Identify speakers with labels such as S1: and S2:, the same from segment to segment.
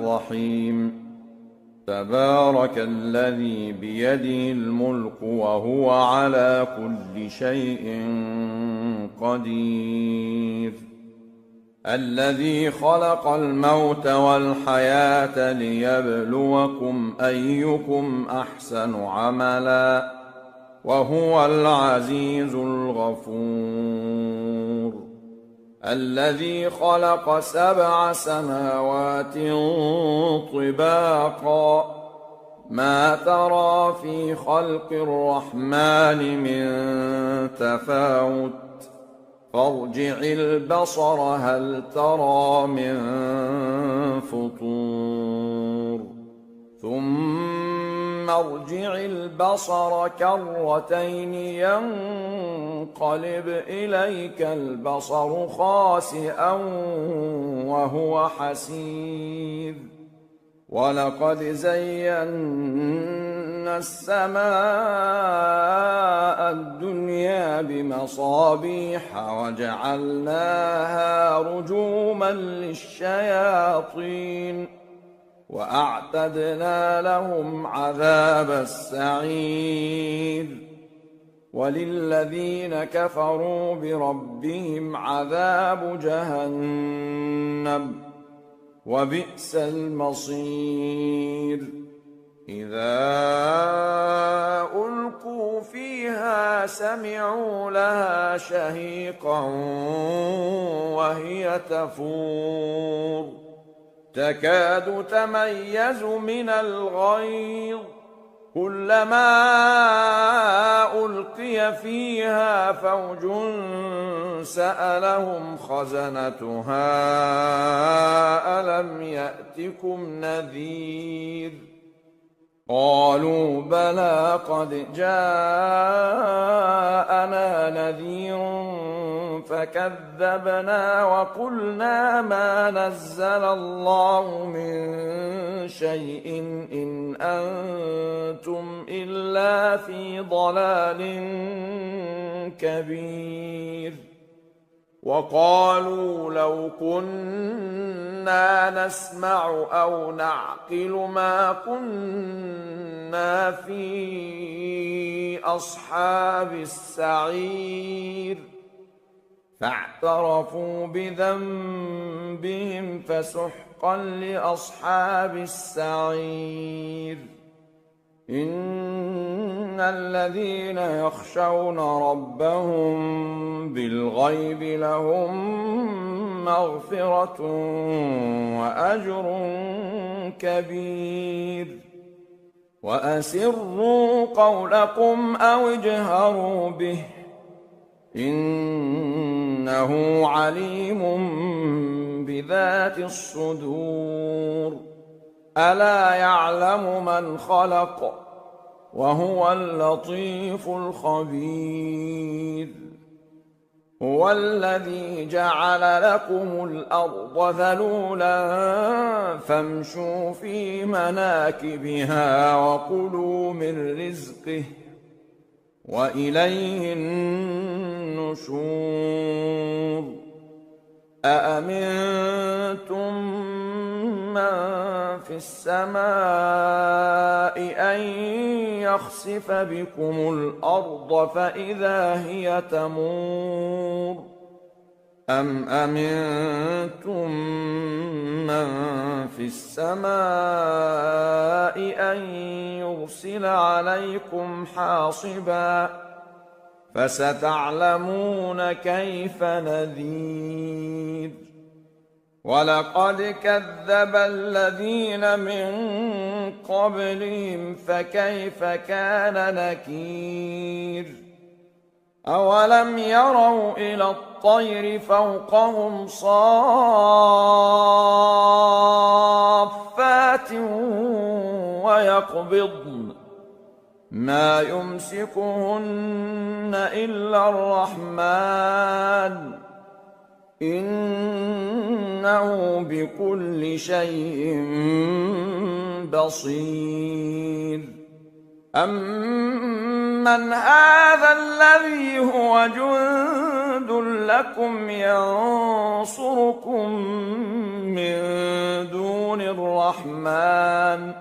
S1: الرحيم تبارك الذي بيده الملك وهو على كل شيء قدير الذي خلق الموت والحياة ليبلوكم أيكم أحسن عملا وهو العزيز الغفور الذي خلق 7 سماوات طباقا ما ترى في خلق الرحمن من تفاوت فارجع البصر هل ترى من فطور ثم ارجع البصر كرتين ينقلب إليك البصر خاسئا وهو حسير ولقد زينا السماء الدنيا بمصابيح وجعلناها رجوما للشياطين وأعتدنا لهم عذاب السعير وللذين كفروا بربهم عذاب جهنم وبئس المصير إذا ألقوا فيها سمعوا لها شهيقا وهي تفور تكاد تميز من الغيظ كلما ألقي فيها فوج سألهم خزنتها ألم يأتكم نذير قالوا بلى قد جاءنا نذير فكذبنا وقلنا ما نزل الله من شيء إن أنتم إلا في ضلال كبير وقالوا لو كنا نسمع أو نعقل ما كنا في أصحاب السعير فاعترفوا بذنبهم فسحقا لأصحاب السعير إن الذين يخشون ربهم بالغيب لهم مغفرة وأجر كبير وأسروا قولكم أو اجهروا به إنه عليم بذات الصدور ألا يعلم من خلق وهو اللطيف الخبير هو الذي جعل لكم الأرض ذلولا فامشوا في مناكبها وكلوا من رزقه وإليه النشور أأمنتم من في السماء أن يخسف بكم الأرض فإذا هي تمور أم أمنتم من في السماء أن يرسل عليكم حاصبا فستعلمون كيف نذير ولقد كذب الذين من قبلهم فكيف كان نكير أولم يروا إلى الطير فوقهم صافات ويقبضن ما يمسكهن إلا الرحمن إنه بكل شيء بصير أَمَّنْ هَذَا الَّذِي هُوَ جُندٌ لَّكُمْ يَنصُرُكُم مِّن دُونِ الرَّحْمَٰنِ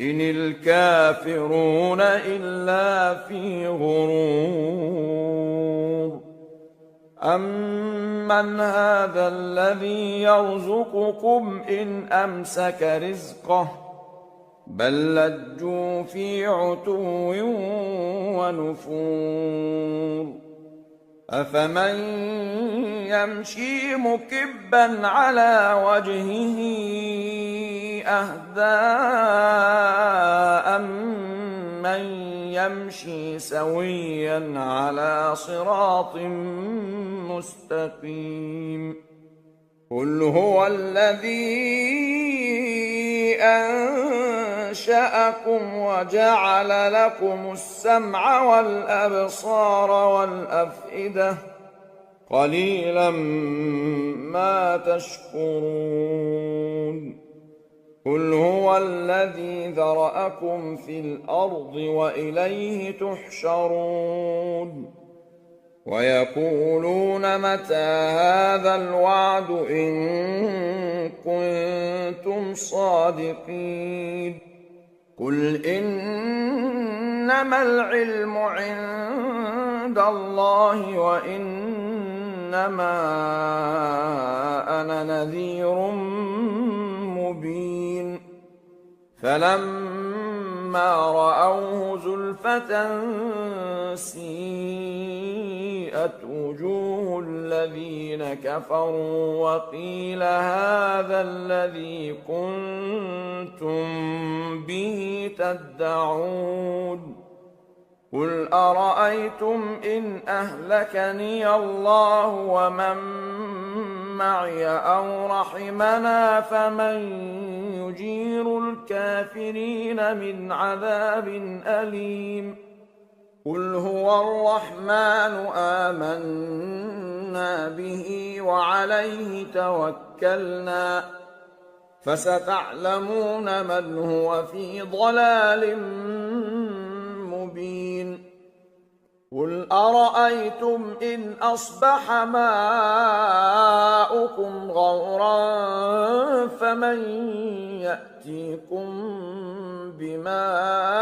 S1: إِنِ الْكَافِرُونَ إِلَّا فِي غُرُورٍ أَمَّنْ هَذَا الَّذِي يَرْزُقُكُمْ إِنْ أَمْسَكَ رِزْقَهُ بَل لَّجُّوا فِي عُتُوٍّ وَنُفُورٍ أَفَمَن يَمْشِي مُكِبًّا عَلَىٰ وَجْهِهِ أَهْدَىٰ أَمَّن يَمْشِي سَوِيًّا عَلَىٰ صِرَاطٍ مُّسْتَقِيمٍ قُلْ هُوَ الَّذِي أَنشَأَكُمْ وَجَعَلَ لَكُمُ السَّمْعَ وَالْأَبْصَارَ وَالْأَفْئِدَةَ قَلِيلًا مَّا تَشْكُرُونَ قُلْ هُوَ الَّذِي ذَرَأَكُمْ فِي الْأَرْضِ وَإِلَيْهِ تُحْشَرُونَ وَيَقُولُونَ مَتَىٰ هَٰذَا الْوَعْدُ إِن كُنتُمْ صَادِقِينَ قُلْ إِنَّمَا الْعِلْمُ عِندَ اللَّهِ وَإِنَّمَا أَنَا نَذِيرٌ مُّبِينٌ فَلَمَّا رَأَوْهُ زُلْفَةً سِيئَتْ وُجُوهُ الَّذِينَ كَفَرُوا وَقِيلَ هَٰذَا الَّذِي كُنتُم بِهِ تَدَّعُونَ قُلْ أَرَأَيْتُمْ إِنْ أَهْلَكَنِيَ اللَّهُ وَمَن مَّعِيَ أَوْ رَحِمَنَا فَمَن يُجِيرُ الْكَافِرِينَ مِنْ عَذَابٍ أَلِيمٍ قُلْ هُوَ الرَّحْمَٰنُ آمَنَّا بِهِ وَعَلَيْهِ تَوَكَّلْنَا فَسَتَعْلَمُونَ مَنْ هُوَ فِي ضَلَالٍ مُّبِينٍ قُلْ أَرَأَيْتُمْ إِنْ أَصْبَحَ مَاؤُكُمْ غَوْرًا فَمَن يَأْتِيكُم بِمَاءٍ